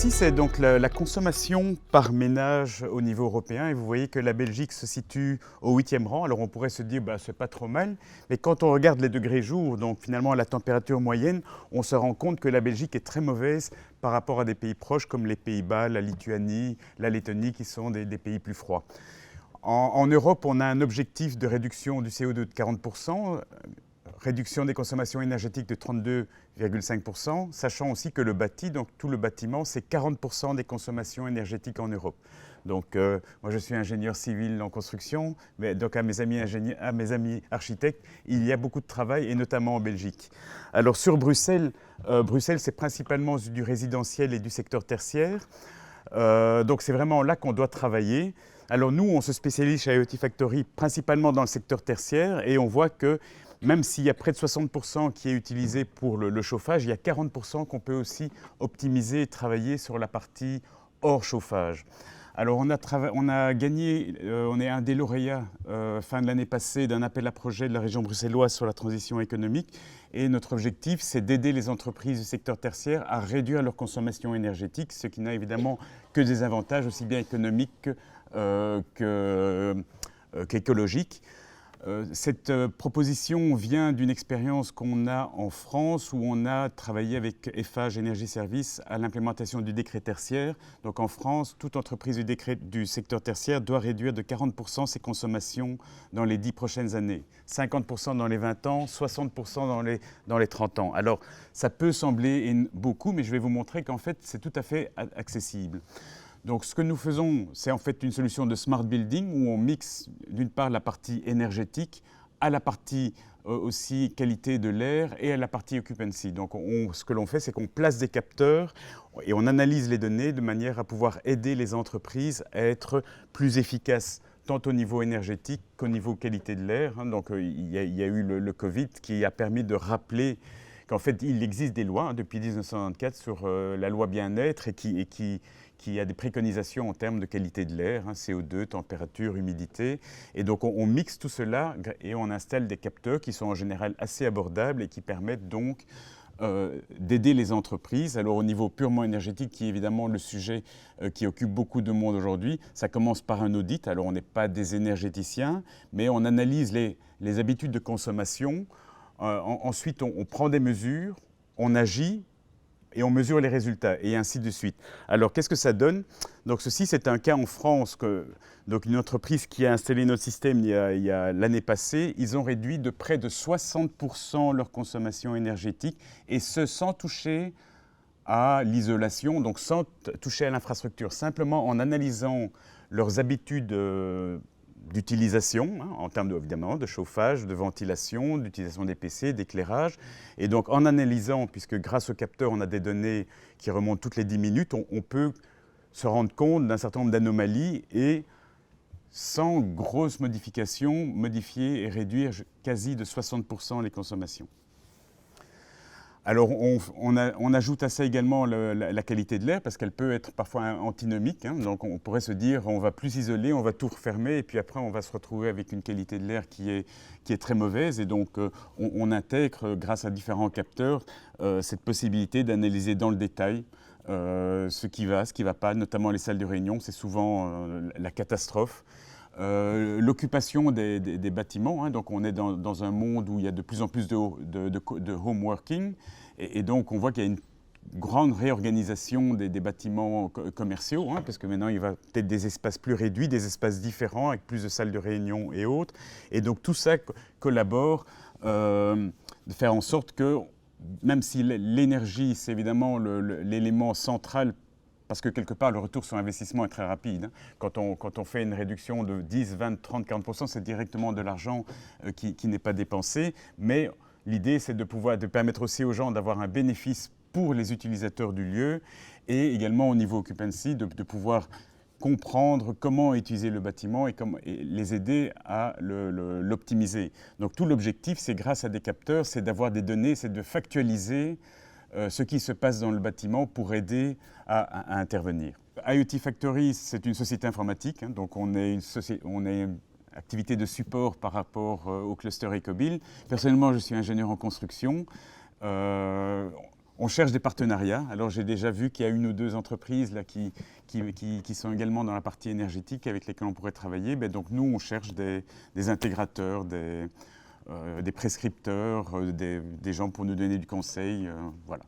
Ici, c'est donc la consommation par ménage au niveau européen. Et vous voyez que la Belgique se situe au 8e rang. Alors on pourrait se dire, c'est pas trop mal. Mais quand on regarde les degrés jour, donc finalement la température moyenne, on se rend compte que la Belgique est très mauvaise par rapport à des pays proches comme les Pays-Bas, la Lituanie, la Lettonie, qui sont des pays plus froids. En Europe, on a un objectif de réduction du CO2 de 40%. Réduction des consommations énergétiques de 32,5%, sachant aussi que le bâti, donc tout le bâtiment, c'est 40% des consommations énergétiques en Europe. Donc moi je suis ingénieur civil en construction, mais donc à mes amis architectes, il y a beaucoup de travail, et notamment en Belgique. Alors sur Bruxelles, Bruxelles c'est principalement du résidentiel et du secteur tertiaire. Donc c'est vraiment là qu'on doit travailler. Alors nous, on se spécialise chez IoT Factory principalement dans le secteur tertiaire, et on voit que même s'il y a près de 60% qui est utilisé pour le chauffage, il y a 40% qu'on peut aussi optimiser et travailler sur la partie hors chauffage. Alors on a gagné, on est un des lauréats fin de l'année passée d'un appel à projet de la région bruxelloise sur la transition économique, et notre objectif c'est d'aider les entreprises du secteur tertiaire à réduire leur consommation énergétique, ce qui n'a évidemment que des avantages aussi bien économiques qu'écologiques. Cette proposition vient d'une expérience qu'on a en France où on a travaillé avec Eiffage Énergie Service à l'implémentation du décret tertiaire. Donc en France, toute entreprise du secteur tertiaire doit réduire de 40% ses consommations dans les 10 prochaines années. 50% dans les 20 ans, 60% dans les 30 ans. Alors ça peut sembler beaucoup, mais je vais vous montrer qu'en fait c'est tout à fait accessible. Donc ce que nous faisons, c'est en fait une solution de smart building où on mixe d'une part la partie énergétique à la partie aussi qualité de l'air et à la partie occupancy. Donc ce que l'on fait, c'est qu'on place des capteurs et on analyse les données de manière à pouvoir aider les entreprises à être plus efficaces tant au niveau énergétique qu'au niveau qualité de l'air. Donc il y a eu le Covid qui a permis de rappeler qu'en fait il existe des lois depuis 1994 sur la loi bien-être et qui a des préconisations en termes de qualité de l'air, CO2, température, humidité. Et donc on mixe tout cela et on installe des capteurs qui sont en général assez abordables et qui permettent donc d'aider les entreprises. Alors au niveau purement énergétique, qui est évidemment le sujet qui occupe beaucoup de monde aujourd'hui, ça commence par un audit. Alors on n'est pas des énergéticiens, mais on analyse les habitudes de consommation. Ensuite, on prend des mesures, on agit, et on mesure les résultats, et ainsi de suite. Alors, qu'est-ce que ça donne? Donc, ceci, c'est un cas en France, donc une entreprise qui a installé notre système il y a l'année passée, ils ont réduit de près de 60% leur consommation énergétique, et ce, sans toucher à l'isolation, donc sans toucher à l'infrastructure, simplement en analysant leurs habitudes d'utilisation, en termes évidemment de chauffage, de ventilation, d'utilisation des PC, d'éclairage. Et donc en analysant, puisque grâce au capteur on a des données qui remontent toutes les 10 minutes, on peut se rendre compte d'un certain nombre d'anomalies et sans grosse modification, modifier et réduire quasi de 60% les consommations. Alors on ajoute à ça également la qualité de l'air parce qu'elle peut être parfois antinomique. Donc on pourrait se dire on va plus isoler, on va tout refermer et puis après on va se retrouver avec une qualité de l'air qui est très mauvaise. Et donc on intègre grâce à différents capteurs cette possibilité d'analyser dans le détail ce qui va pas, notamment les salles de réunion, c'est souvent la catastrophe. L'occupation des bâtiments, donc on est dans un monde où il y a de plus en plus de home working et donc on voit qu'il y a une grande réorganisation des bâtiments commerciaux, parce que maintenant il va peut-être des espaces plus réduits, des espaces différents avec plus de salles de réunion et autres, et donc tout ça collabore de faire en sorte que même si l'énergie c'est évidemment l'élément central, parce que quelque part, le retour sur investissement est très rapide. Quand on fait une réduction de 10, 20, 30, 40%, c'est directement de l'argent qui n'est pas dépensé. Mais l'idée, c'est de permettre aussi aux gens d'avoir un bénéfice pour les utilisateurs du lieu et également au niveau occupancy, de pouvoir comprendre comment utiliser le bâtiment et les aider à l'optimiser. Donc tout l'objectif, c'est grâce à des capteurs, c'est d'avoir des données, c'est de factualiser ce qui se passe dans le bâtiment pour aider à intervenir. IoT Factory, c'est une société informatique, donc on est une activité de support par rapport au cluster Ecobuild. Personnellement, je suis ingénieur en construction. On cherche des partenariats. Alors j'ai déjà vu qu'il y a une ou deux entreprises là, qui sont également dans la partie énergétique avec lesquelles on pourrait travailler. Ben, donc nous, on cherche des intégrateurs, des prescripteurs, des gens pour nous donner du conseil. Voilà.